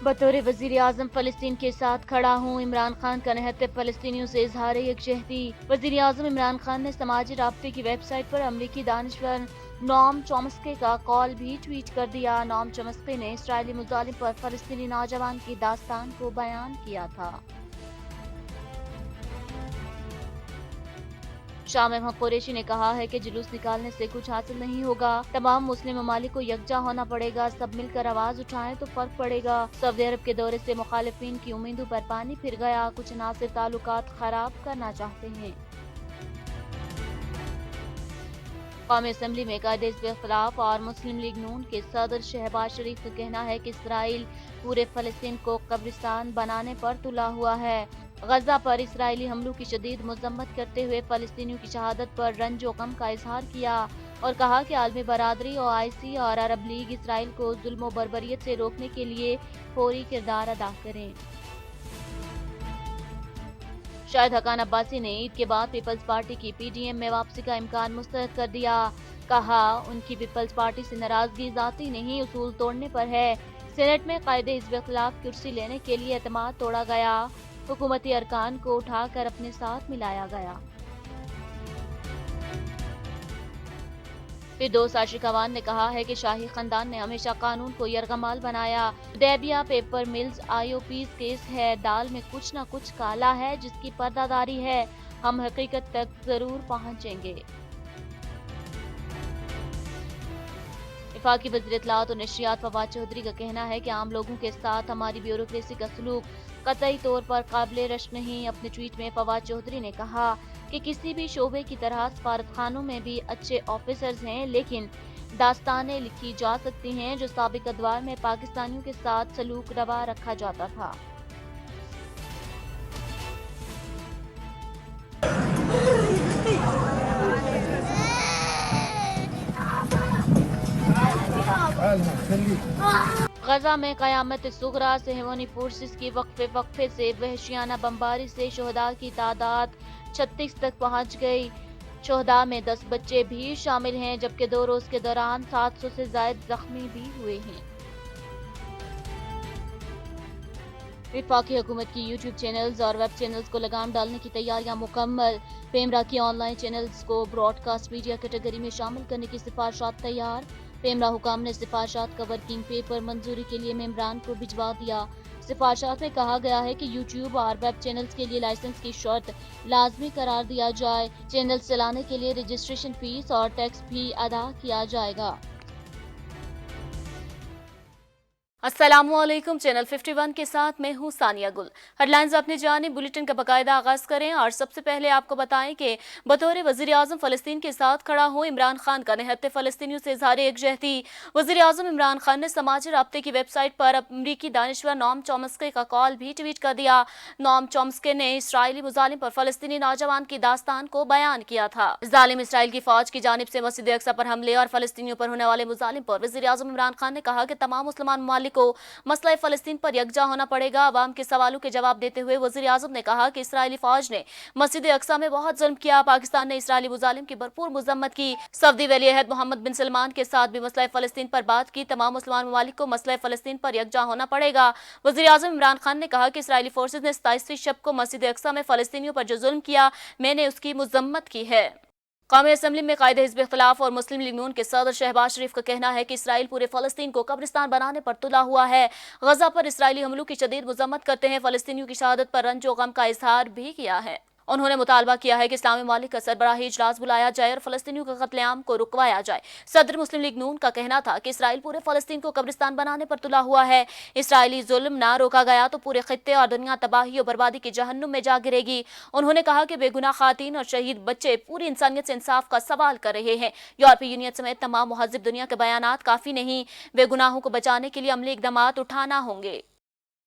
बतौर वजीर आजम फलस्तीन के साथ खड़ा हूँ। इमरान खान का निहत्ते फलस्तीनियों से इजहार यकजहती। वजीर आजम इमरान खान ने समाजी राब्ते की वेबसाइट पर अमरीकी दानिशवर नॉम चॉम्स्की का कॉल भी ट्वीट कर दिया। नॉम चॉम्स्की ने इसराइली मुजालिम पर फलस्तीनी नौजवान की दास्तान को बयान किया था। शाह महमूद कुरैशी ने कहा है कि जुलूस निकालने से कुछ हासिल नहीं होगा। तमाम मुस्लिम ममालिक को यकजा होना पड़ेगा। सब मिलकर आवाज उठाएं तो फर्क पड़ेगा। सऊदी अरब के दौरे से मुखालिफिन की उम्मीदों पर पानी फिर गया। कुछ नासिर ताल्लुकात खराब करना चाहते हैं। कौमी असम्बली में कायदे हिज़्ब इख्तिलाफ और मुस्लिम लीग नून के सदर शहबाज शरीफ का कहना है कि इसराइल पूरे फलस्तीन को कब्रिस्तान बनाने पर तुला हुआ है। गजा पर इसराइली हमलों की शदीद मजम्मत करते हुए फलस्तीनियों की शहादत पर रंज व गम का इजहार किया और कहा कि आलमी बरादरी और OIC और अरब लीग इसराइल को जुल्म व बर्बरियत से रोकने के लिए फौरी किरदार अदा करें। शाहिद हकान अब्बासी ने ईद के बाद पीपल्स पार्टी की PDM में वापसी का इम्कान मुस्तरद कर दिया। कहा, उनकी पीपल्स पार्टी से नाराजगी जाती नहीं, उसूल तोड़ने पर है। सेनेट में कायदे हिज़्ब इख्तिलाफ कुर्सी लेने के लिए एतमाद तोड़ा गया। हुकूमती अरकान को उठाकर अपने साथ मिलाया गया। फिरदौस आशिक अवान ने कहा है कि शाही खानदान ने हमेशा कानून को यरगमाल बनाया। Hudaibiya paper mills IOPs case है। दाल में कुछ न कुछ काला है जिसकी पर्दादारी है। हम हकीकत तक जरूर पहुंचेंगे। वफाकी वज़ीर इत्तलाआत और नशरियात फवाद चौधरी का कहना है कि आम लोगों के साथ हमारी ब्यूरोक्रेसी का सलूक कतई तौर पर काबिल रश्क नहीं। अपने ट्वीट में फवाद चौधरी ने कहा कि किसी भी शोबे की तरह सफारत खानों में भी अच्छे ऑफिसर्स हैं, लेकिन दास्तानें लिखी जा सकती हैं जो साबिक अदवार में पाकिस्तानियों के साथ सलूक रवा रखा जाता था। गजा में क़यामत सुगरा सेहवानी फोर्सेस की वक्फे से वहशियाना बमबारी से शहदा की तादाद 36 तक पहुंच गई। शहदा में 10 बच्चे भी शामिल हैं, जबकि 2 रोज के दौरान 700 से ज्यादा जख्मी भी हुए हैं। वफाकी हुकूमत की YouTube चैनल्स और वेब चैनल्स को लगाम डालने की तैयारियां मुकम्मल। पेमरा की ऑनलाइन चैनल्स को ब्रॉडकास्ट मीडिया कैटेगरी में शामिल करने की सिफारिशात तैयार। पेमरा हुकाम ने सिफारिशात का वर्किंग पेपर मंजूरी के लिए मेंबरान को भिजवा दिया। सिफारिशात में कहा गया है कि YouTube और वेब चैनल्स के लिए लाइसेंस की शर्त लाजमी करार दिया जाए। चैनल चलाने के लिए रजिस्ट्रेशन फीस और टैक्स भी अदा किया जाएगा। अस्सलामुअलैकुम। चैनल 51 के साथ मैं हूं सानिया गुल। हेडलाइंस अपने जाने बुलेटिन का बाकायदा आगाज करें और सबसे पहले आपको बताएं कि बतौर वजीर आजम फलस्तीन के साथ खड़ा हूं। इमरान खान का निहत्ते फलस्तीनियों से इजहार यकजहती। वजीर आजम इमरान खान ने समाजी राब्ते की वेबसाइट पर अमरीकी दानिशवर नॉम चॉम्स्की का कॉल भी ट्वीट कर दिया। नॉम चॉम्स्की ने इसराइली मुजालिम पर फलस्तीनी नौजवान की दास्तान को बयान किया था। जालिम इसराइल की फौज की जानिब से मस्जिद अक्सा पर हमले और फलस्तीनियों पर होने वाले मुजालिम पर वजीर आजम इमरान खान ने कहा कि तमाम मुसलमान ममालिक को मसला फलस्तीन पर यकजा होना पड़ेगा। अवाम के सवालों के जवाब देते हुए वजीर आजम ने कहा कि इसराइली फौज ने मस्जिद अक्सा में बहुत जुल्म किया। पाकिस्तान ने इसराइली मुजालिम की भरपूर मजम्मत की। सऊदी वली अहद मोहम्मद बिन सलमान के साथ भी मसला फलस्तीन पर बात की। तमाम मुसलमान ममालिक को मसला फलस्तीन पर यकजा होना पड़ेगा। वजीर आजम इमरान खान ने कहा कि इसराइली फोर्सेज ने 27वीं शब को मस्जिद अक्सा में फलस्तीनियों पर जो जुल्म किया, मैंने उसकी मजम्मत की है। कौमी असम्बली में कायदे हिज़्ब इख्तिलाफ और मुस्लिम लीग नून के सदर शहबाज शरीफ का कहना है कि इसराइल पूरे फलस्तीन को कब्रिस्तान बनाने पर तुला हुआ है। गजा पर इसराइली हमलों की शदीद मजम्मत करते हैं फलस्तीनियों की शहादत पर रंज व गम का इजहार भी किया है। उन्होंने मुतालबा किया है कि इस्लामी ममालिक का सरबराही इजलास बुलाया जाए और फलस्तीनियों के कत्लेआम को रुकवाया जाए। सदर मुस्लिम लीग नून का कहना था कि इसराइल पूरे फलस्तीन को कब्रिस्तान बनाने पर तुला हुआ है। इसराइली जुल्म ना रोका गया तो पूरे खित्ते और दुनिया तबाही और बर्बादी की जहन्नुम में जा गिरेगी। उन्होंने कहा कि बेगुनाह खातीन और शहीद बच्चे पूरी इंसानियत से इंसाफ का सवाल कर रहे हैं। यूरोपीय यूनियन समेत तमाम मुहज़्ज़िब दुनिया के बयानात काफी नहीं, बेगुनाहों को बचाने के लिए अमली इक़दामात उठाना होंगे।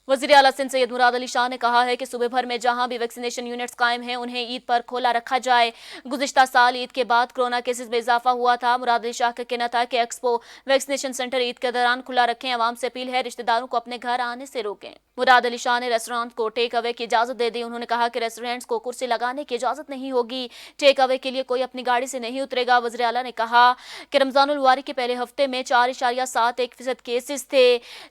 वज़ीर आला सिंध सैयद मुराद अली शाह ने कहा है कि सूबे भर में जहां भी वैक्सीनेशन यूनिट्स कायम हैं उन्हें ईद पर खोला रखा जाए। गुज़िश्ता साल ईद के बाद कोरोना केसेस में इजाफा हुआ था। मुराद अली शाह का कहना था कि एक्सपो वैक्सीनेशन सेंटर ईद के दौरान खुला रखें। अवाम से अपील है रिश्तेदारों को अपने घर आने से रोकें। मुराद अली शाह ने रेस्टोरेंट को टेक अवे की इजाजत दे दी। उन्होंने कहा कि रेस्टोरेंट्स को कुर्सी लगाने की इजाजत नहीं होगी। टेक अवे के लिए कोई अपनी गाड़ी से नहीं उतरेगा। वज़ीर आला ने कहा कि रमजानुल मुबारक के पहले हफ्ते में 4.71% केसेस थे,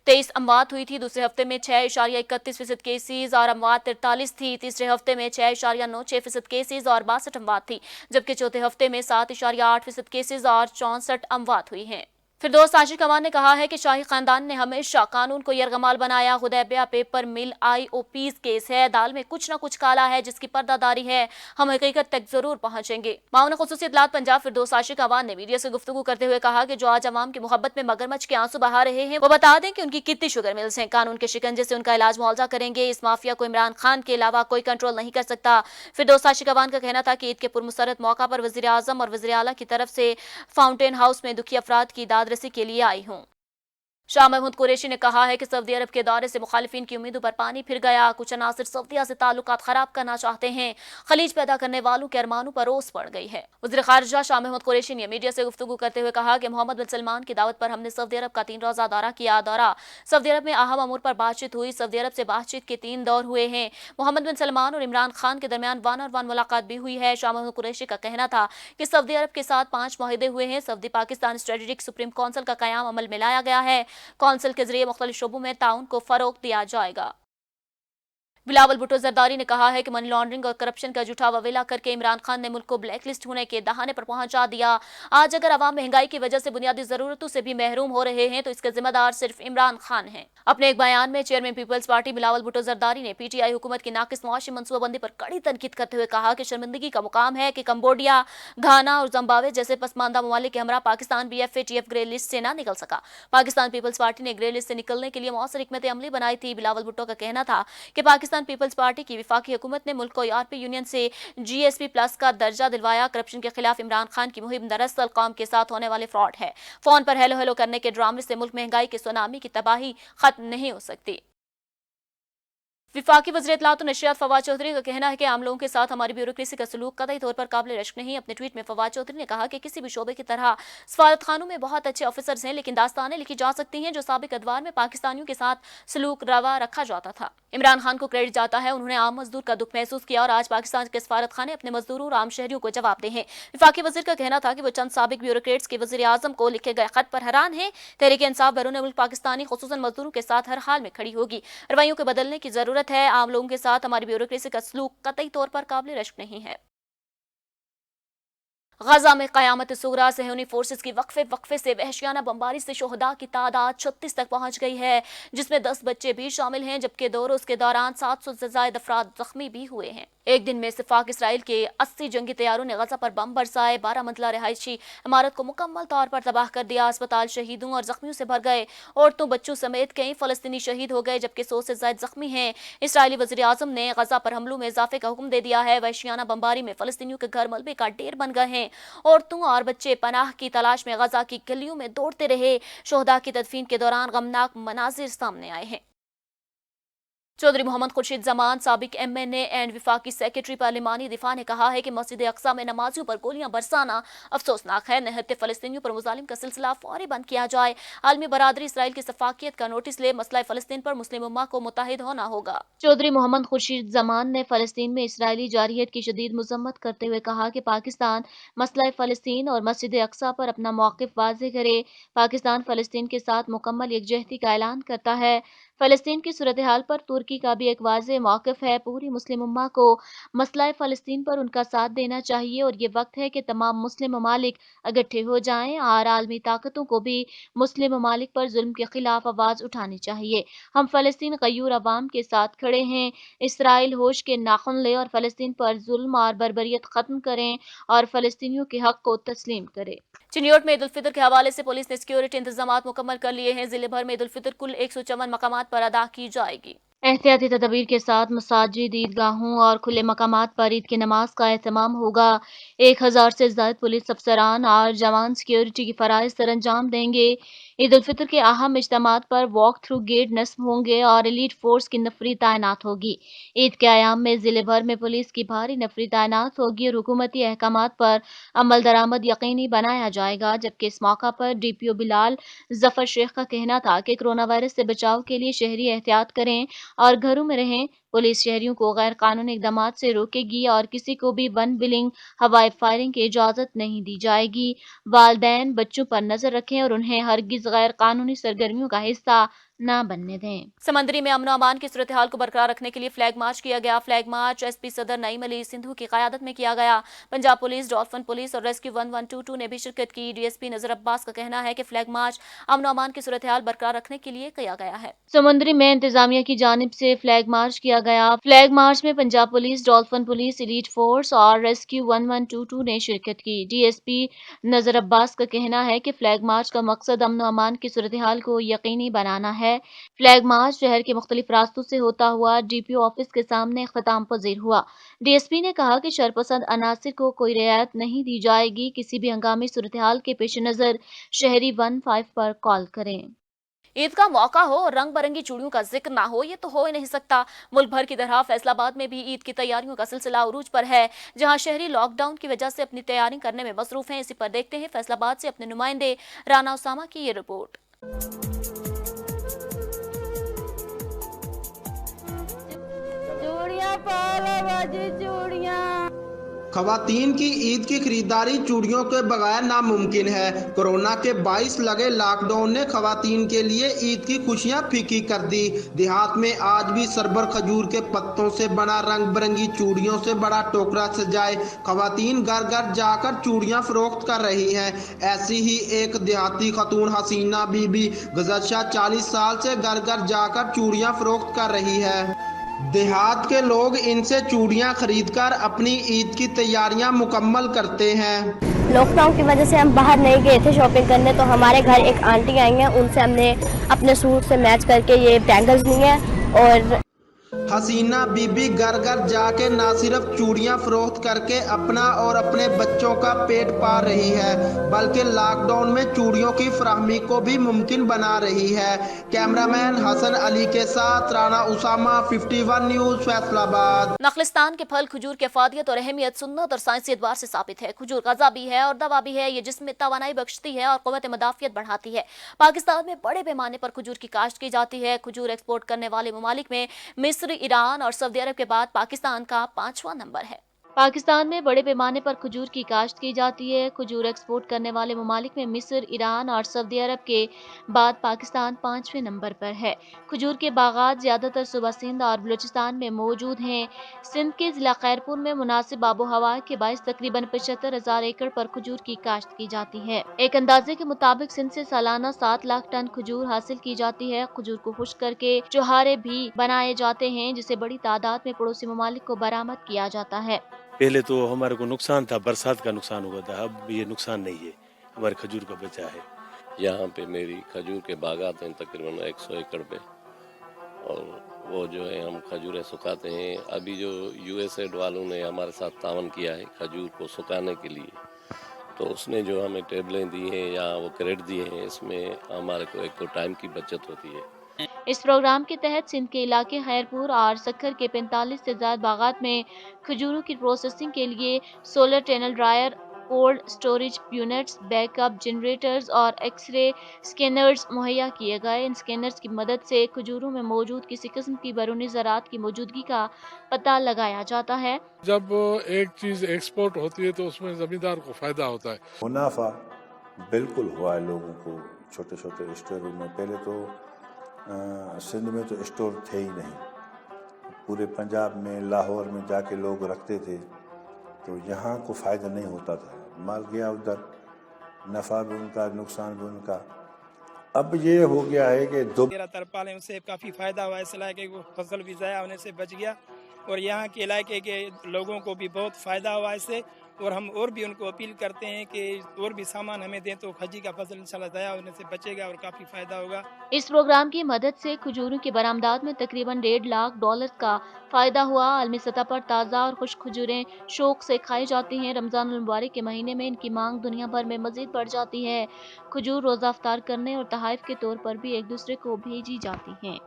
23 अमवात हुई थी। दूसरे हफ्ते में 6.31% केसेस और अमवात 43 थी। तीसरे हफ्ते में 6.96% केसेस और 62 अमवात थी, जबकि चौथे हफ्ते में 7.8% केसेस और 64 अमवात हुई हैं। फिरदौस आशिक अमान ने कहा है कि शाही खानदान ने हमेशा कानून को यरगमाल बनाया। हुदैबिया पेपर मिल IOPs केस है, दाल में कुछ न कुछ काला है जिसकी पर्दादारी है। हम हकीकत तक जरूर पहुंचेंगे। मामून खुसूसी इत्तलात पंजाब फिरदौस आशिक अमान ने मीडिया से गुफ्तगू करते हुए कहा कि जो आज अवाम की मोहब्बत में मगरमच्छ के आंसू बहा रहे हैं वो बता दें कि उनकी कितनी शुगर मिल्स हैं। कानून के शिकंजे से उनका इलाज मुआवजा करेंगे। इस माफिया को इमरान खान के अलावा कोई कंट्रोल नहीं कर सकता। फिरदौस आशिक अमान का कहना था कि ईद के पुरमसरत मौका पर वज़ीर आज़म और वज़ीर आला की तरफ से फाउंटेन हाउस में दुखी अफराद की दादरसी के लिए आई हूँ। शाह महमूद कुरैशी ने कहा है कि सऊदी अरब के दौरे से मुखालिफिन की उम्मीदों पर पानी फिर गया। कुछ अनासिर सऊदीया से ताल्लुकात खराब करना चाहते हैं। खलीज पैदा करने वालों के अरमानों पर रोस पड़ गई है। वज़ीर खारिजा शाह महमूद कुरैशी ने मीडिया से गुफ्तगू करते हुए कहा कि मोहम्मद बिन सलमान की दावत पर हमने सऊदी अरब का 3 रोज़ा दौरा किया। सऊदी अरब में अहम अमूर पर बातचीत हुई। सऊदी अरब से बातचीत के 3 दौर हुए हैं। मोहम्मद बिन सलमान और इमरान खान के दरमियान वन और वन मुलाकात भी हुई है। शाह महमूद कुरैशी का कहना था कि सऊदी अरब के साथ 5 मुआहदे हुए हैं। Saudi Pakistan strategic supreme council का कयाम अमल में लाया गया है। काउंसिल के जरिए मुख्तलिफ शोबों में ताउन को फरोग दिया जाएगा। बिलावल भुट्टो जरदारी ने कहा है कि मनी लॉन्ड्रिंग और करप्शन का झूठा ववेला करके इमरान खान ने मुल्क को ब्लैक लिस्ट होने के दहाने पर पहुंचा दिया। आज अगर अवाम महंगाई की वजह से बुनियादी जरूरतों से भी महरूम हो रहे हैं तो इसके जिम्मेदार सिर्फ इमरान खान हैं। अपने एक बयान में चेयरमैन पीपल्स पार्टी बिलावल भुट्टो जरदारी ने PTI हुकूमत की नाकिस मुआशी मनसूबाबंदी पर कड़ी तनकीद करते हुए कहा कि शर्मिंदगी का मुकाम है कि कंबोडिया, घाना और जिम्बाब्वे जैसे पसमानदा ममालिक के हमरा पाकिस्तान BFATF ग्रे लिस्ट से ना निकल सका। पाकिस्तान पीपल्स पार्टी ने ग्रे लिस्ट से निकलने के लिए मौसर हिकमत अमली बनाई थी। बिलावल भुट्टो का कहना था कि पाकिस्तान पीपल्स पार्टी की विफाकी हुकूमत ने मुल्क को यूरोपीय यूनियन से GSP+ का दर्जा दिलवाया। करप्शन के खिलाफ इमरान खान की मुहिम दरअसल कौम के साथ होने वाले फ्रॉड है। फोन पर हेलो हेलो करने के ड्रामे से मुल्क महंगाई के सुनामी की तबाही खत्म नहीं हो सकती। विफाकी वज़ीर इत्तलात और नशरियात फवाद चौधरी का कहना है कि आम लोगों के साथ हमारी ब्यूरोक्रेसी का सलूक कतई तौर पर काबिल रश्क नहीं। अपने ट्वीट में फवाद चौधरी ने कहा कि किसी भी शोबे की तरह सफारत खानों में बहुत अच्छे ऑफिसर्स हैं, लेकिन दास्तानें लिखी जा सकती हैं जो साबिक अदवार में पाकिस्तानियों के साथ सलूक रवा रखा जाता था। इमरान खान को क्रेडिट जाता है, उन्होंने आम मजदूर का दुख महसूस किया और आज पाकिस्तान के सफारत खाने अपने मजदूरों और आम शहरियों को जवाब दे हैं। विफाकी वज़ीर का कहना था कि वो चंद साबिक ब्यूरोक्रेट्स के वज़ीर आज़म को लिखे गए खत पर हैरान है। तहरीक इंसाफ बैरून मुल्क पाकिस्तानी खुसूसन मजदूरों के साथ हर हाल में खड़ी होगी। रवैयों को बदलने की जरूरत है। आम लोगों के साथ हमारी ब्यूरोक्रेसी का सलूक कतई तौर पर काबिल रश्क नहीं है। गजा में क़यामत सुगरा सहूनी फोर्सेस की वक्फे से वहशियाना बमबारी से शोहदा की तादाद 36 तक पहुंच गई है, जिसमें 10 बच्चे भी शामिल हैं, जबकि 2 रोज के दौरान 700 से ज्यादा अफराद जख्मी भी हुए हैं। एक दिन में इत्तेफाक इसराइल के 80 जंगी तैयारों ने गजा पर बम बरसाए। 12 मंजिला रिहायशी इमारत को मुकम्मल तौर पर तबाह कर दिया। अस्पताल शहीदों और जख्मियों से भर गए। औरतों बच्चों समेत कई फलस्तीनी शहीद हो गए, जबकि 100 से ज्यादा जख्मी हैं। इसराइली वज़ीर आज़म ने गजा पर हमलों में इजाफे का हुक्म दे दिया है। वहशियाना बमबारी में फलस्तीनियों के घर मलबे का ढेर बन गए हैं। औरतों और बच्चे पनाह की तलाश में गजा की गलियों में दौड़ते रहे। शोहदा की तदफीन के दौरान गमनाक मनाजिर सामने आए हैं। चौधरी मोहम्मद खुर्शीद जमान साबिक MNA एंड विफाकी सेक्रेटरी पार्लिमानी दिफा ने कहा है कि मस्जिद अक्सा में नमाजियों पर गोलियां बरसाना अफसोसनाक है। निहत्ते फलस्तीनियों पर मुजालिम का सिलसिला फौरी बंद किया जाए। आलमी बरादरी इसराइल की सफाकियत का नोटिस ले। मसला फलस्तीन पर मुस्लिम उम्मा को मुत्तहिद होना होगा। चौधरी मोहम्मद खुर्शीद जमान ने फलस्तीन में इसराइली जारियत की शदीद मजम्मत करते हुए कहा कि पाकिस्तान मसला फलस्तीन और मस्जिद अक्सा पर अपना मौक़िफ़ वाज़ेह करे। पाकिस्तान फलस्तीन के साथ मुकम्मल यकजहती का ऐलान करता है। फलस्तीन की सूरत हाल पर तुर्की का भी एक वाज़ेह मौक़िफ़ है। पूरी मुस्लिम उम्मा को मसला फ़लस्तीन पर उनका साथ देना चाहिए और ये वक्त है कि तमाम मुस्लिम ममालिक इकट्ठे हो जाएं और आलमी ताकतों को भी मुस्लिम ममालिक पर जुल्म के खिलाफ आवाज़ उठानी चाहिए। हम फ़लस्तीन गयूर अवाम के साथ खड़े हैं। इसराइल होश के नाखुन ले और फ़लस्तीन पर जुल्म और बर्बरियत ख़त्म करें और फ़लस्तीनियों के हक़ को तस्लीम करें। चिनियोट में ईद उल फितर के हवाले से पुलिस ने सिक्योरिटी इंतजाम मुकम्मल कर लिए हैं। जिले भर में ईद उल फितर कुल 154 मकामात पर अदा की जाएगी। एहतियाती तदबीर के साथ मसाजिद, ईदगाहों और खुले मकामात पर ईद की नमाज का एहतमाम होगा। 1000 से ज्यादा पुलिस अफसरान और जवान सिक्योरिटी की फराइज सर अंजाम देंगे। ईद उल फितर के अहम इज्तिमात पर वॉक थ्रू गेट नस्ब होंगे और एलीट फोर्स की नफरी तैनात होगी। ईद के अयाम में जिले भर में पुलिस की भारी नफरी तैनात होगी और हुकूमती अहकामात पर अमल दरामद यकीनी बनाया जाएगा। जबकि इस मौका पर DPO बिलाल जफर शेख का कहना था कि कोरोना वायरस से बचाव के लिए शहरी एहतियात करें और घरों में रहें। पुलिस शहरियों को गैर कानूनी इकदाम से रोकेगी और किसी को भी वन बिलिंग, हवाई फायरिंग की इजाजत नहीं दी जाएगी। वालिदैन बच्चों पर नजर रखें और उन्हें हरगिज गैर कानूनी सरगर्मियों का हिस्सा न बनने दें। समंदरी में अमन अमान की सूरत हाल को बरकरार रखने के लिए फ्लैग मार्च किया गया। फ्लैग मार्च SP सदर नईम अली सिंधु की क़यादत में किया गया। पंजाब पुलिस, डॉल्फिन पुलिस और रेस्क्यू 1122 ने भी शिरकत की। DSP नजर अब्बास का कहना है कि फ्लैग मार्च अमन अमान की सूरत हाल बरकरार रखने के लिए किया गया है। समुद्री में इंतजामिया की जानिब से फ्लैग मार्च किया गया। फ्लैग मार्च में Punjab police, dolphin police, elite force और रेस्क्यू 1122 ने शिरकत की। DSP नजर अब्बास का कहना है कि फ्लैग मार्च का मकसद अमन अमान की सूरत हाल को यकीनी बनाना है। फ्लैग मार्च शहर के मुख्तलिफ रास्तों से होता हुआ DPO ऑफिस के सामने इख्तिताम पजीर हुआ। DSP ने कहा कि शरपसंद अनासिर को कोई रियायत नहीं दी जाएगी। किसी भी हंगामी सूरत हाल के पेश नजर शहरी 15 पर कॉल करें। ईद का मौका हो और रंग बिरंगी चूड़ियों का जिक्र ना हो, ये तो हो ही नहीं सकता। मुल्क भर की तरह फैसलाबाद में भी ईद की तैयारियों का सिलसिला उरूज पर है, जहां शहरी लॉकडाउन की वजह से अपनी तैयारी करने में मसरूफ हैं। इसी पर देखते हैं फैसलाबाद से अपने नुमाइंदे राना उसामा की ये रिपोर्ट। चूड़ियां पालो बाजी चूड़ियां। खवातीन की ईद की खरीदारी चूड़ियों के बगैर नामुमकिन है। कोरोना के 22 लगे लॉकडाउन ने खवातीन के लिए ईद की खुशियां फीकी कर दी। देहात में आज भी सरबर खजूर के पत्तों से बना रंग बिरंगी चूड़ियों से बड़ा टोकरा सजाए खवातीन घर घर जाकर चूड़ियां फरोख्त कर रही हैं। ऐसी ही एक देहाती खतून हसीना बीबी गुज़श्ता 40 साल से घर घर जाकर चूड़ियां फरोख्त कर रही है। देहात के लोग इनसे चूड़ियां खरीदकर अपनी ईद की तैयारियां मुकम्मल करते हैं। लॉकडाउन की वजह से हम बाहर नहीं गए थे शॉपिंग करने, तो हमारे घर एक आंटी आई हैं, उनसे हमने अपने सूट से मैच करके ये बैंगल्स ली हैं। और हसीना बीबी घर घर जाके न सिर्फ चूड़ियां फरोख्त करके अपना और अपने बच्चों का पेट पाल रही है, बल्कि लॉकडाउन में चूड़ियों की फराहमी को भी मुमकिन बना रही है। कैमरामैन हसन अली के साथ राना उसामा, 51 न्यूज़, फैसलाबाद। नखलिस्तान के फल खजूर की अफादियत और अहमियत सुन्नत और साइंसी एतबार से साबित है। खजूर ग़िज़ा भी है और दवा भी है। ये जिस्म में तवानाई बख्शती है और क़ुव्वत मदाफ़ियत बढ़ाती है। पाकिस्तान में बड़े पैमाने पर खजूर की काश्त की जाती है। खजूर एक्सपोर्ट करने वाले ममालिक में मिस्र, ईरान और सऊदी अरब के बाद पाकिस्तान का 5वां नंबर है। पाकिस्तान में बड़े पैमाने पर खजूर की काश्त की जाती है। खजूर एक्सपोर्ट करने वाले ममालिक में मिस्र, ईरान और सऊदी अरब के बाद पाकिस्तान 5वें नंबर पर है। खजूर के बागात ज़्यादातर सूबा सिंध और बलूचिस्तान में मौजूद हैं। सिंध के ज़िला खैरपुर में मुनासिब आबो हवा के बायस तकरीबन 75,000 एकड़ पर खजूर की काश्त की जाती है। एक अंदाजे के मुताबिक सिंध से सालाना 7 लाख टन खजूर हासिल की जाती है। खजूर को खुश्क करके चौहारे भी बनाए जाते हैं, जिसे बड़ी तादाद में पड़ोसी ममालिक को बरामद किया जाता है। पहले तो हमारे को नुकसान था, बरसात का नुकसान हुआ था, अब ये नुकसान नहीं है, हमारे खजूर का बचा है। यहाँ पे मेरी खजूर के बागात हैं तकरीबन 100 एकड़ पे, और वो जो है हम खजूरें सुखाते हैं। अभी जो USAID वालों ने हमारे साथ तावन किया है खजूर को सुखाने के लिए, तो उसने जो हमें टेबलें दी हैं या वो क्रेडिट दिए हैं, इसमें हमारे को एक तो टाइम की बचत होती है। इस प्रोग्राम के तहत सिंध के इलाके खैरपुर और सक्खर के 45 से ज्यादा बागात में खजूरों की प्रोसेसिंग के लिए solar tunnel dryer, cold storage units, backup generators और एक्सरे स्कैनर्स मुहैया किए गए। इन स्कैनर्स की मदद से खजूरों में मौजूद किसी किस्म की बैरूनी ज़रात की मौजूदगी का पता लगाया जाता है। जब एक चीज़ एक्सपोर्ट होती है तो उसमें ज़मींदार को फ़ायदा होता है। मुनाफा बिल्कुल हुआ है लोगों को। छोटे छोटे स्टोरों में पहले तो सिंध में तो स्टोर थे ही नहीं, पूरे पंजाब में लाहौर में जाके लोग रखते थे, तो यहाँ को फ़ायदा नहीं होता था। माल गया उधर, नफ़ा भी उनका, नुकसान भी उनका। अब ये हो गया है कि दो तरपालें उनसे काफ़ी फ़ायदा हुआ, इस इलाके को फसल भी ज़ाया होने से बच गया और यहाँ के इलाके के लोगों को भी बहुत फ़ायदा हुआ इससे। اور ہم اور بھی ان کو اپیل کرتے ہیں کہ اور بھی سامان ہمیں دیں تو کھجی کا فصل انشاءاللہ ضائع ہونے سے بچے گا اور کافی فائدہ ہوگا۔ اس پروگرام کی مدد سے کھجوروں کی برآمدات میں تقریباً $1.5 لاکھ کا فائدہ ہوا۔ عالمی سطح پر تازہ اور خشک کھجوریں شوق سے کھائی جاتی ہیں۔ رمضان المبارک کے مہینے میں ان کی مانگ دنیا بھر میں مزید بڑھ جاتی ہے۔ کھجور روزہ افطار کرنے اور تحائف کے طور پر بھی ایک دوسرے کو بھیجی جاتی ہیں۔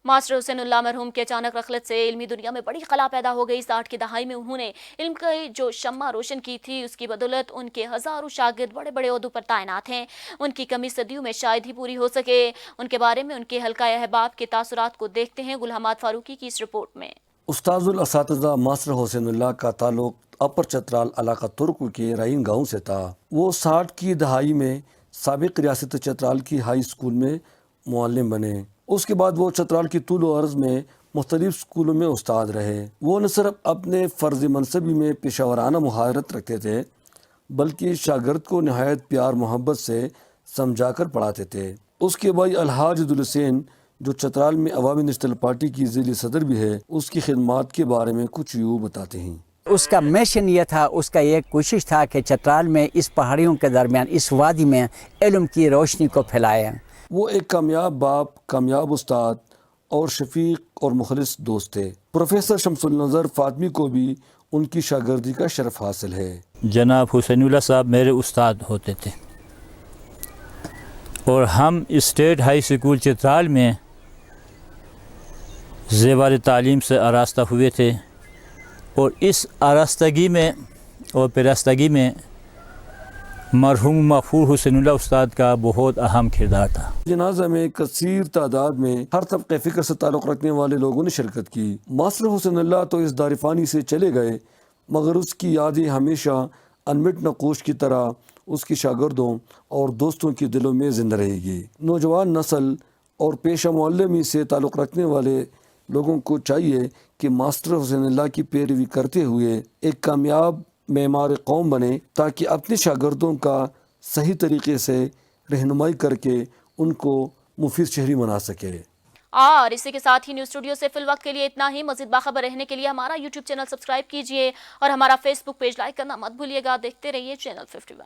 ماسٹر حسین اللہ مرحوم کے اچانک رخلت سے علمی دنیا میں بڑی خلا پیدا ہو گئی۔ 60 کی دہائی میں انہوں نے علم کی جو شمع روشن کی تھی، اس کی بدولت ان کے ہزاروں شاگرد بڑے بڑے عہدوں پر تعینات ہیں۔ ان کی کمی صدیوں میں شاید ہی پوری ہو سکے۔ ان کے بارے میں ان کے حلقہ احباب کے تاثرات کو دیکھتے ہیں گل حماد فاروقی کی اس رپورٹ میں۔ استاذ الاساتذہ ماسٹر حسین اللہ کا تعلق اپر چترال علاقہ ترک کے رائن گاؤں سے تھا۔ وہ 60 کی دہائی میں سابق ریاست چترال کی ہائی اسکول میں معلم بنے۔ اس کے بعد وہ چترال کی طول و عرض میں مختلف اسکولوں میں استاد رہے۔ وہ نہ صرف اپنے فرض منصبی میں پیشہ ورانہ مہارت رکھتے تھے بلکہ شاگرد کو نہایت پیار محبت سے سمجھا کر پڑھاتے تھے۔ اس کے بھائی الحاج عبدالحسین جو چترال میں عوامی نیشنل پارٹی کی ذیلی صدر بھی ہے، اس کی خدمات کے بارے میں کچھ یوں بتاتے ہیں۔ اس کا میشن یہ تھا، اس کا یہ کوشش تھا کہ چترال میں اس پہاڑیوں کے درمیان اس وادی میں علم کی روشنی کو پھیلائے۔ وہ ایک کامیاب باپ، کامیاب استاد اور شفیق اور مخلص دوست تھے۔ پروفیسر شمس النظر فاطمی کو بھی ان کی شاگردی کا شرف حاصل ہے۔ جناب حسین اللہ صاحب میرے استاد ہوتے تھے اور ہم اسٹیٹ ہائی اسکول چترال میں زیور تعلیم سے آراستہ ہوئے تھے، اور اس آراستگی میں اور پیراستگی میں مرحوم مغفور حسین اللہ استاد کا بہت اہم کردار تھا۔ جنازہ میں کثیر تعداد میں ہر طبقہ فکر سے تعلق رکھنے والے لوگوں نے شرکت کی۔ ماسٹر حسین اللہ تو اس دار فانی سے چلے گئے، مگر اس کی یادیں ہمیشہ انمٹ نقوش کی طرح اس کی شاگردوں اور دوستوں کے دلوں میں زندہ رہے گی۔ نوجوان نسل اور پیشہ معلمی سے تعلق رکھنے والے لوگوں کو چاہیے کہ ماسٹر حسین اللہ کی پیروی کرتے ہوئے ایک کامیاب معمار قوم بنے، تاکہ اپنے شاگردوں کا صحیح طریقے سے رہنمائی کر کے ان کو مفید شہری بنا سکے۔ اور اسی کے ساتھ ہی نیوز اسٹوڈیو سے فی الوقت کے لیے اتنا ہی۔ مزید باخبر رہنے کے لیے ہمارا یوٹیوب چینل سبسکرائب کیجیے اور ہمارا فیس بک پیج لائک کرنا مت بھولیے گا۔ دیکھتے رہیے چینل 51۔